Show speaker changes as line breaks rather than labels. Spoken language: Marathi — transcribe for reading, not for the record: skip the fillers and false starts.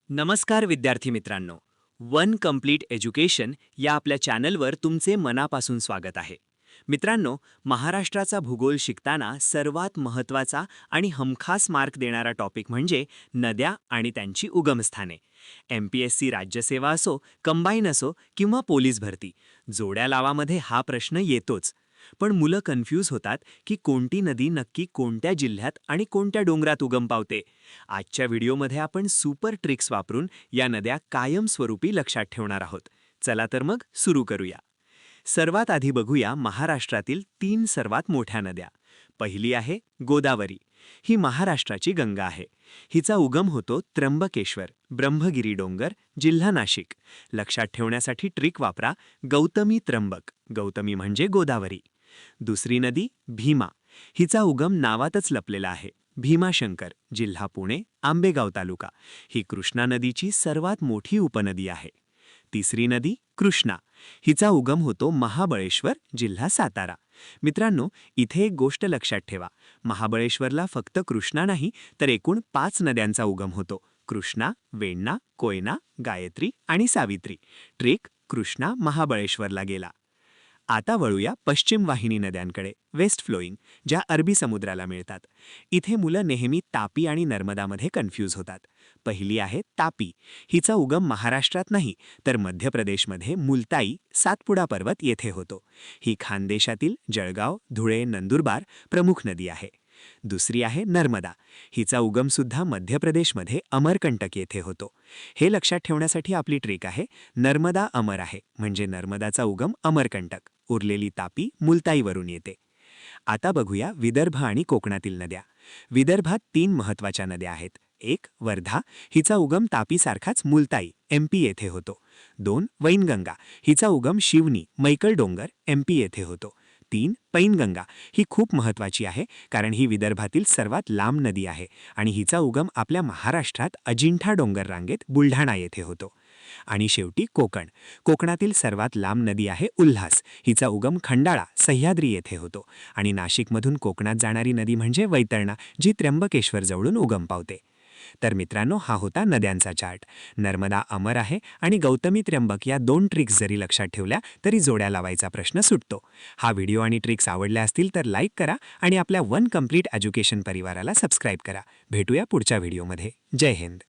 नमस्कार विद्यार्थी मित्रांनो. वन कंप्लीट एज्युकेशन या आपल्या चॅनलवर तुमचे मनापासून स्वागत आहे. मित्रांनो, महाराष्ट्राचा भूगोल शिकताना सर्वात महत्त्वाचा आणि हमखास मार्क देणारा टॉपिक म्हणजे नद्या आणि त्यांची उगमस्थाने. MPSC राज्यसेवा असो, कंबाईन असो किंवा पोलीस भरती, जोड्या लावामध्ये हा प्रश्न येतोच. पण मुलं कन्फ्यूज होतात की कोणती नदी नक्की कोणत्या जिल्ह्यात आणि कोणत्या डोंगरात उगम पावते. आजच्या व्हिडिओमध्ये आपण सुपर ट्रिक्स वापरून या नद्या कायमस्वरूपी लक्षात ठेवणार आहोत. चला तर मग सुरू करूया. सर्वात आधी बघूया महाराष्ट्रातील 3 सर्वात मोठ्या नद्या. पहिली आहे गोदावरी. ही महाराष्ट्राची गंगा आहे. हिचा उगम होतो त्र्यंबकेश्वर, ब्रह्मगिरी डोंगर, जिल्हा नाशिक. लक्षात ठेवण्यासाठी ट्रिक वापरा, गौतमी त्र्यंबक. गौतमी म्हणजे गोदावरी. दुसरी नदी भीमा. हिचा उगम नावातच लपलेला आहे. भीमाशंकर, जिल्हा पुणे, आंबेगाव तालुका. ही कृष्णा नदीची सर्वात मोठी उपनदी आहे. तिसरी नदी कृष्णा. हिचा उगम होतो महाबळेश्वर, जिल्हा सातारा. मित्रांनो, इथे एक गोष्ट लक्षात ठेवा. महाबळेश्वरला फक्त कृष्णा नाही तर एकूण 5 नद्यांचा उगम होतो. कृष्णा, वेण्णा, कोयना, गायत्री आणि सावित्री. ट्रिक: कृष्णा महाबळेश्वरला गेला. आता वळूया पश्चिम वाहिनी नद्यांकडे, वेस्ट फ्लोईंग, ज्या अरबी समुद्राला मिळतात. इथे मुलं नेहमी तापी आणि नर्मदामध्ये कन्फ्यूज होतात. पहिली आहे तापी. हिचा उगम महाराष्ट्रात नाही तर मध्य प्रदेशमध्ये मुलताई, सातपुडा पर्वत येथे होतो. ही खानदेशातील जळगाव, धुळे, नंदुरबार प्रमुख नदी आहे. दुसरी आहे नर्मदा. हिचा उगमसुद्धा मध्य प्रदेशमध्ये अमरकंटक येथे होतो. हे लक्षात ठेवण्यासाठी आपली ट्रिक आहे, नर्मदा अमर आहे म्हणजे नर्मदाचा उगम अमरकंटक. उरलेली तापी मुलताईवरून येते. आता बघूया विदर्भ आणि कोकणातील नद्या. विदर्भात 3 महत्त्वाच्या नद्या आहेत. 1 वर्धा. हिचा उगम तापीसारखाच मुलताई, MP येथे होतो. 2 वैनगंगा. हिचा उगम शिवनी, मैकल डोंगर, MP येथे होतो. 3 पैनगंगा. ही खूप महत्त्वाची आहे कारण ही विदर्भातील सर्वात लांब नदी आहे आणि हिचा उगम आपल्या महाराष्ट्रात अजिंठा डोंगर रांगेत बुलढाणा येथे होतो. आणि शेवटी कोकण. कोकणातील सर्वात लांब नदी आहे उल्हास. हिचा उगम खंडाळा, सह्याद्री येथे होतो. आणि नाशिकमधून कोकणात जाणारी नदी म्हणजे वैतरणा, जी त्र्यंबकेश्वर जवळून उगम पावते. तर मित्रांनो, हा होता नद्यांचा चार्ट. नर्मदा अमर आहे आणि गौतमी त्र्यंबक या 2 ट्रिक्स जरी लक्षात ठेवल्या तरी जोड्या लावायचा प्रश्न सुटतो. हा व्हिडिओ आणि ट्रिक्स आवडल्या असतील तर लाईक करा आणि आपल्या वन कंप्लीट एज्युकेशन परिवाराला सबस्क्राईब करा. भेटूया पुढच्या व्हिडिओमध्ये. जय हिंद.